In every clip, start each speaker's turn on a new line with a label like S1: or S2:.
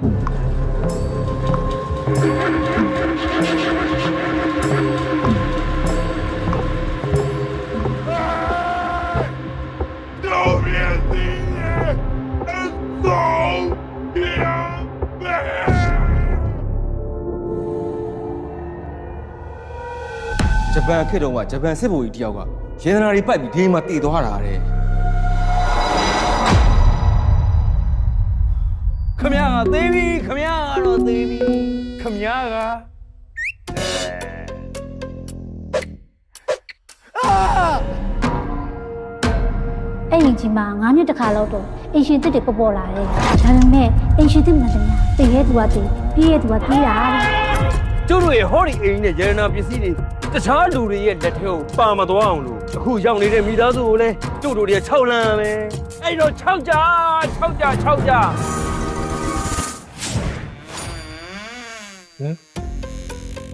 S1: ဂျပန်ခေတ်တုန်းကဂျပန်စစ်ဗိုလ်ကြီးတယောက်ကရေနနာတွေပိုက်ပြီးဒီမှာတည်သွားတာတဲ့ခမရကသေးပြီခမရကတော့သေးပြီခမရက
S2: အဲ့ရင်ကြီးမှာ9နှစ်တခါလောက်တော့အင်ရှင်တစ်တွေပေါ်လာတယ်ဒါပေမဲ့အင်ရှင်တစ်မှန်တယ်တည်ရဲ့သူကတည်ပြီးရဲ့သူကပြီးတာ
S1: ကျုပ်တို့ရဲ့ဟောဒီအိမ်နဲ့ရေနနာပစ္စည်းတွေတခြားလူတွေရဲ့လက်ထဲကိုပါမသွားအောင်လို့အခုရောက်နေတဲ့မိသားစုကိုလည်းကျုပ်တို့တွေ6လမ်းပဲအဲ့တော့6ကြ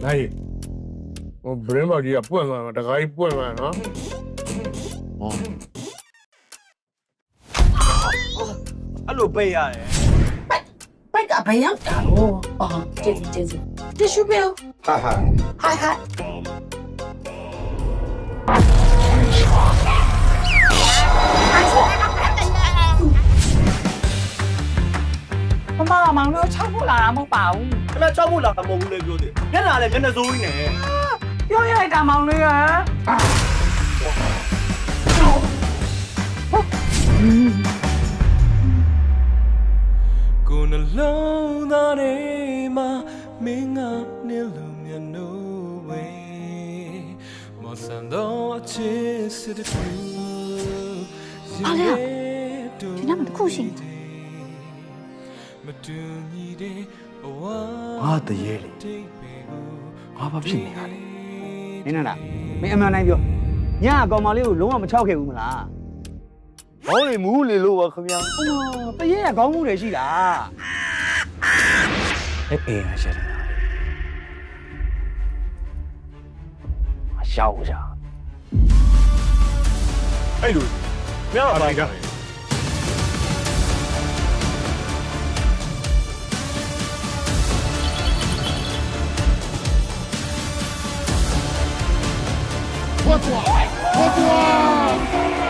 S3: နိုင်ဟိုဘရင်းဘော်ကြီးကပွင့်သွားတာတခါကြီးပွင့်သွားနော်
S1: အဲ့လိုပေးရတယ်
S4: ပိုက်ကဘယ်ရောက်တာလို့အော်ကျေးဇူးတ िश ူးပေးဟာဟာမောင်တို့6ဖို့လာတာမဟုတ်ပါဘူး
S1: ။ခင်ဗျ6ဖို့လာတာမဟုတ်ဘူးလေပြောတယ်။မျက်နှာလည်းမျက်နှာစိုးကြီးနဲ့
S4: ပြောရလိုက်တာမောင်လေးက
S1: ကိုနှလုံးသားထဲမှာမင်းကနေလို့မျက်နှာဝေးမဆန်တော့အချစ်စစ်တူ
S2: အားရဒီနားမှာတစ်ခုရှိတယ်
S5: ငါတရေလေငါဘာဖြစ်နေရလဲနင်းနာမင်းအမှန်တိုင်းပြောညအကောင်မလေးကိုလုံးဝမချောက်ခဲ့ဘူးမလားဘောင်းလေမူးလေလို့ပါခင်ဗျာတရေကခေါင်းမူးတွေရှိတာအေးရရှာတယ်အရှောက်ရှာ
S3: အဲ့လိုမြောက်ပါက
S6: What?